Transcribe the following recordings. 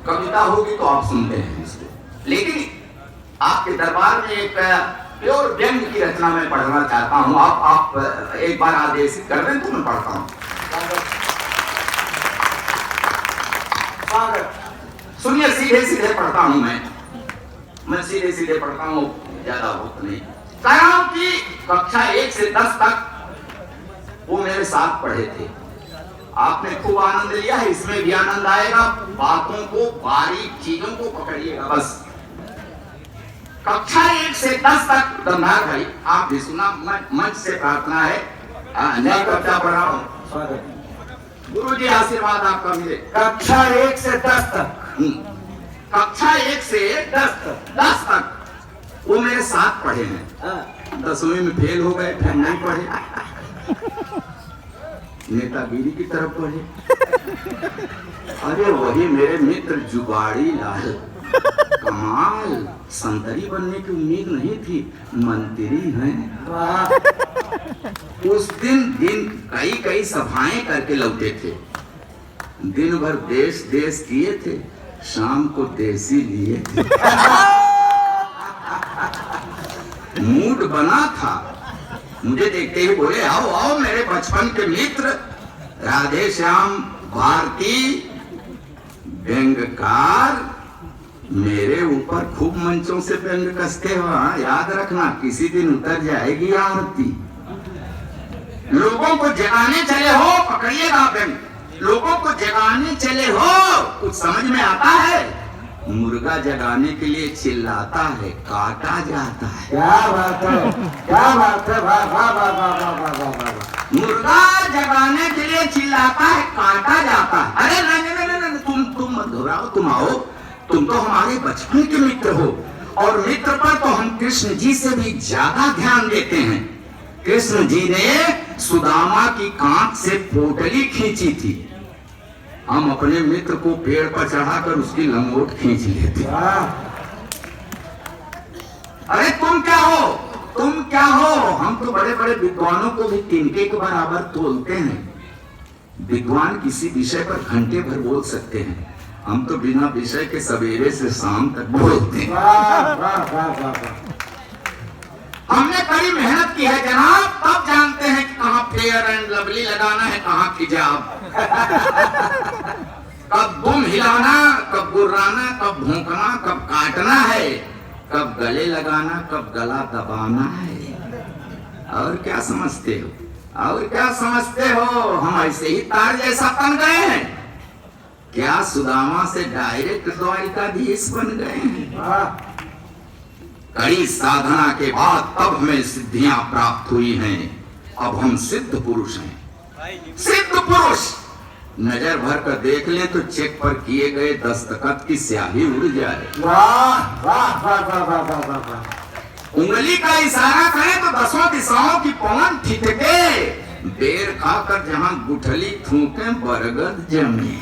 कविता होगी तो आप सुनते हैं इसको, लेकिन आपके दरबार में एक प्योर व्यंग की रचना मैं पढ़ना चाहता हूं। आप एक बार आदेशित कर दें तो मैं पढ़ता हूं। सुनिए, सीधे सीधे पढ़ता हूं मैं सीधे सीधे पढ़ता हूं, ज्यादा वक्त नहीं। कह रहा हूं कि कक्षा 1 से 10 तक वो मेरे साथ पढ़े थे। आपने खूब आनंद लिया है, इसमें भी आनंद आएगा। बातों को, बारीक चीजों को पकड़िएगा बस। कक्षा 1 से 10 तक दमदार भाई आप भी सुना, मंच से प्रार्थना है। नई कक्षा पढ़ा हूं, गुरु जी आशीर्वाद आपका मिले। कक्षा 1 से 10 तक, कक्षा 1 से 10 तक वो मेरे साथ पढ़े हैं। 10वीं में फेल हो गए, फिर नहीं पढ़े, नेतागिरी की तरफ पढ़े। अरे वही मेरे मित्र जुगाड़ी लाल, कमाल, संतरी बनने की उम्मीद नहीं थी, मंत्री हैं। उस दिन कई सभाएं करके लौटे थे। दिन भर देश किए थे, शाम को देसी लिए थे। मूड बना था, मुझे देखते ही बोले आओ आओ मेरे बचपन के मित्र राधे श्याम भारती व्यंगकार। मेरे ऊपर खूब मंचों से व्यंग कसते हो, याद रखना किसी दिन उतर जाएगी आरती। लोगों को जगाने चले हो, पकड़िएगा व्यंग, लोगों को जगाने चले हो, कुछ समझ में आता है? मुर्गा जगाने के लिए चिल्लाता है, काटा जाता है। क्या बात है, क्या बात है, वाह वाह वाह वाह वाह वाह वाह। मुर्गा जगाने के लिए चिल्लाता है, काटा जाता है। अरे नहीं, तुम मत घबराओ, तुम आओ, तुम तो हमारे बचपन के मित्र हो, और मित्र पर तो हम कृष्ण जी से भी ज्यादा ध्यान देते हैं। कृष्ण जी ने सुदामा की कांख से पोटली खींची थी, हम अपने मित्र को पेड़ पर चढ़ाकर उसकी लंगोट खींच लेते। अरे तुम क्या हो? हम तो बड़े बड़े विद्वानों को भी तिनके के बराबर तोलते हैं। विद्वान किसी विषय पर घंटे भर बोल सकते हैं, हम तो बिना विषय के सवेरे से शाम तक बोलते हैं। हमने कड़ी मेहनत की है जनाब, तब जानते हैं कि कहाँ फेयर एंड लवली लगाना है, कहाँ हिजाब, कब दुम हिलाना, कब गुर्राना, कब भौंकना, कब काटना है, कब गले लगाना, कब गला दबाना है। और क्या समझते हो? हम ऐसे ही तार जैसा बन गए हैं क्या? सुदामा से डायरेक्ट द्वारिकाधीश बन गए हैं। कड़ी साधना के बाद तब हमें सिद्धियां प्राप्त हुई हैं। अब हम सिद्ध पुरुष हैं। सिद्ध पुरुष नजर भर कर देख लें तो चेक पर किए गए दस्तखत की स्याही उड़ जाए। वाह वाह वाह वाह वाह वाह वाह। उंगली का इशारा करें तो 10 दिशाओं की पवन ठिठके, बेर खाकर जहां गुठली थूके बरगद जमी।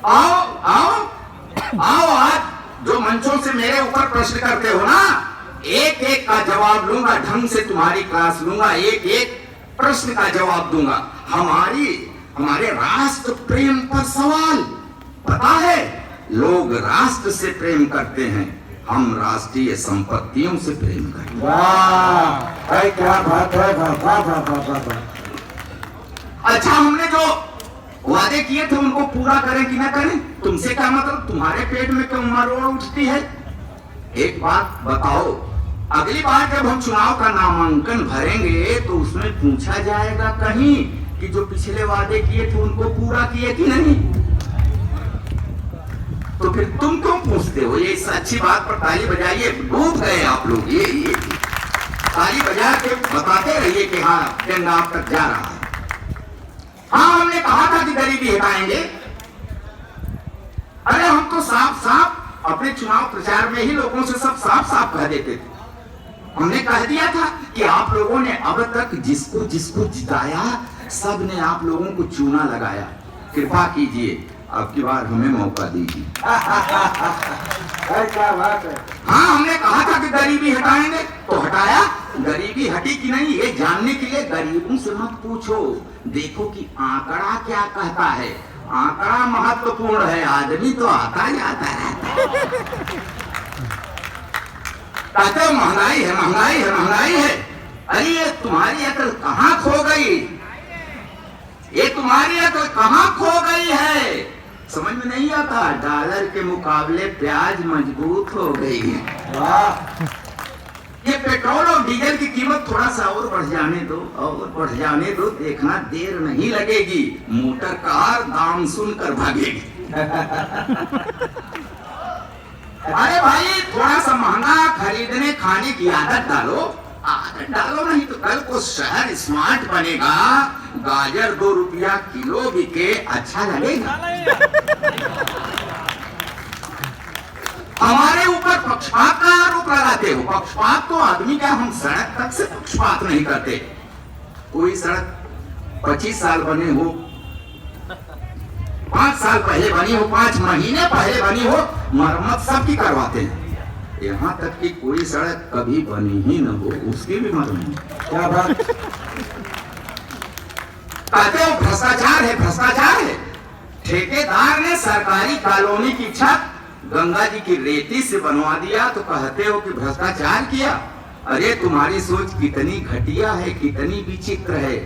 आओ आज जो मंचों से मेरे ऊपर प्रश्न करते हो ना, एक एक का जवाब लूंगा, ढंग से तुम्हारी क्लास लूंगा, एक एक प्रश्न का जवाब दूंगा। हमारे राष्ट्र प्रेम पर सवाल, पता है लोग राष्ट्र से प्रेम करते हैं, हम राष्ट्रीय संपत्तियों से प्रेम करते हैं। वाह क्या बात है, वाह वाह वाह वाह। अच्छा, हमने जो वादे किए थे उनको पूरा करें कि ना करें? तुमसे क्या मतलब? तुम्हारे पेट में क्यों मरोड़ उठती है? एक बात बताओ, अगली बार जब हम चुनाव का नामांकन भरेंगे तो उसमें पूछा जाएगा कहीं कि जो पिछले वादे किए थे उनको पूरा किए कि नहीं? तो फिर तुम क्यों पूछते हो? ये अच्छी बात पर ताली बजाइए, डूब गए आप लोग। ये ताली बजा के बताते रहिए कि हाँ व्यंग आप तक जा रहा है। हाँ, हमने कहा था कि गरीबी हटाएंगे। अरे हम तो साफ साफ अपने चुनाव प्रचार में ही लोगों से सब साफ साफ कह देते थे। हमने कह दिया था कि आप लोगों ने अब तक जिसको जिसको जिताया सब ने आप लोगों को चूना लगाया, कृपा कीजिए अब की बार हमें मौका दीजिए। क्या बात है। हाँ, हमने कहा था कि गरीबी हटाएंगे तो हटाया। गरीबी हटी कि नहीं ये जानने के लिए गरीबों से मत पूछो, देखो कि आंकड़ा क्या कहता है। आंकड़ा महत्वपूर्ण है, आदमी तो आता जाता रहता है। कहते हो महंगाई है, महंगाई है, महंगाई है। अरे ये तुम्हारी अकल कहाँ खो गई? ये तुम्हारी अकल कहाँ खो गई है? समझ में नहीं आता। डॉलर के मुकाबले प्याज मजबूत हो गई है। वाह, ये पेट्रोल और डीजल की कीमत थोड़ा सा और बढ़ जाने दो, और बढ़ जाने दो, देखना देर नहीं लगेगी, मोटर कार दाम सुनकर भागेगी। अरे भाई थोड़ा सा महंगा खरीदने खाने की आदत डालो, आदत डालो, नहीं तो कल को शहर स्मार्ट बनेगा। गाजर 2 रुपया किलो बिके, अच्छा लगेगा। हमारे ऊपर पक्षपात का आरोप लगाते हो। पक्षपात तो आदमी क्या, हम सड़क तक से पक्षपात नहीं करते। कोई सड़क 25 साल बने हो, 5 साल पहले बनी हो, 5 महीने पहले बनी हो, मरम्मत सबकी करवाते हैं। यहाँ तक कि कोई सड़क कभी बनी ही न हो, उसकी भी मरम्मत। क्या बात। कहते हो भ्रष्टाचार है, भ्रष्टाचार है। ठेकेदार ने सरकारी कॉलोनी की छत गंगा जी की रेती से बनवा दिया तो कहते हो कि भ्रष्टाचार किया। अरे तुम्हारी सोच कितनी घटिया है, कितनी विचित्र है,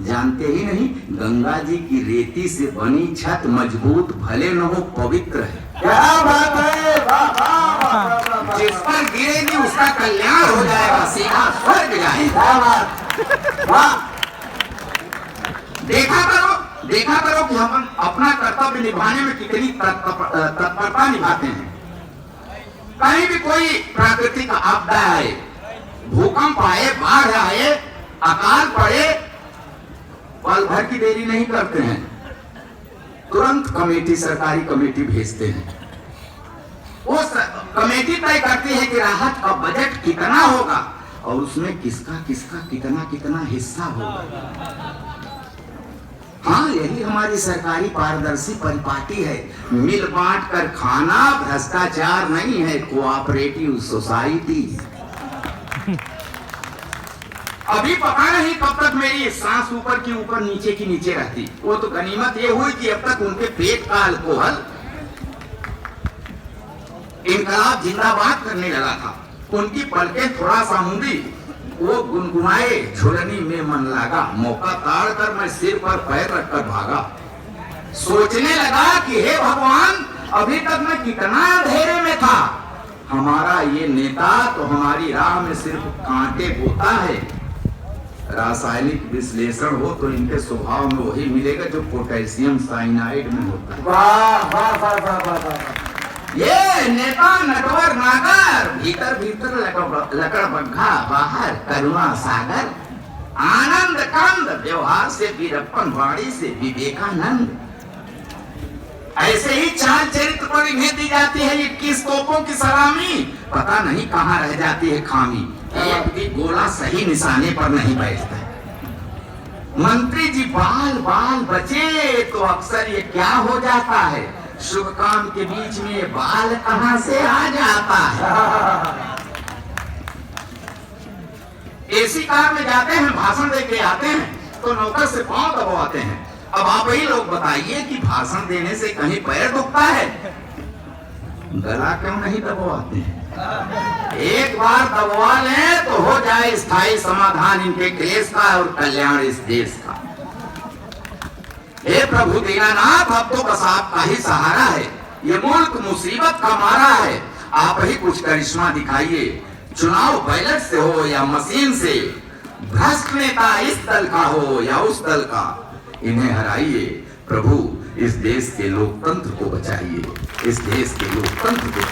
जानते ही नहीं। गंगा जी की रेती से बनी छत मजबूत भले न हो, पवित्र है। क्या बात है, वाह वाह वाह वाह। जिस पर गिरेगी उसका कल्याण हो जाएगा, सीधा स्वर्ग जाएगा। क्या बात, वाह। देखा करो कि हम अपना कर्तव्य निभाने में कितनी तत्परता निभाते हैं। कहीं भी कोई प्राकृतिक आपदा आए, भूकंप आए, बाढ़ आए, अकाल पड़े, पल भर की देरी नहीं करते हैं, तुरंत कमेटी, सरकारी कमेटी भेजते हैं। वो कमेटी तय करती है कि राहत का बजट कितना होगा और उसमें किसका किसका कितना कितना हिस्सा होगा। हाँ, यही हमारी सरकारी पारदर्शी परिपाटी है। मिल बांट कर खाना भ्रष्टाचार नहीं है, कोऑपरेटिव सोसाइटी। अभी पता नहीं कब तक मेरी सांस ऊपर की ऊपर नीचे की नीचे रहती। वो तो गनीमत ये हुई कि अब तक उनके पेट का अल्कोहल इनकलाब जिंदाबाद करने लगा था। उनकी पलकें थोड़ा सा मूंदी, वो गुनगुनाए, झुलनी में मन लगा, मौका ताड़ कर मैं सिर पर पैर रखकर भागा। सोचने लगा कि हे भगवान, अभी तक मैं कितना अंधेरे में था। हमारा ये नेता तो हमारी राह में सिर्फ कांटे बोता है। रासायनिक विश्लेषण हो तो इनके स्वभाव में वही मिलेगा जो पोटेशियम साइनाइड में होता है। वाह वाह वाह वाह वाह वाह। ये नेता नटवर नागर, भीतर भीतर लकड़ बग्घा, बाहर करुणा सागर, आनंद कंद, व्यवहार से वीरप्पन, वाणी से विवेकानंद। ऐसे ही चाल चरित्र पर इन्हें दी जाती है 21 तोपों की सलामी, पता नहीं कहाँ रह जाती है खामी। एक भी गोला सही निशाने पर नहीं बैठता। मंत्री जी बाल बाल बचे तो अक्सर ये क्या हो जाता है, शुभ काम के बीच में बाल कहां से आ जाता है। एसी कार में जाते हैं, भाषण दे के आते हैं तो नौकर से पांव दबाते हैं। अब आप ही लोग बताइए कि भाषण देने से कहीं पैर दुखता है, गला क्यों नहीं दबाते हैं? एक बार दबवा लें तो हो जाए स्थायी समाधान इनके क्लेश का और कल्याण इस देश का। हे प्रभु दीनानाथ, अब तो बस आपका ही सहारा है। ये मुल्क मुसीबत का मारा है, आप ही कुछ करिश्मा दिखाइए। चुनाव बैलेट से हो या मशीन से, भ्रष्ट नेता इस दल का हो या उस दल का, इन्हें हराइए। प्रभु इस देश के लोकतंत्र को बचाइए, इस देश के लोकतंत्र को।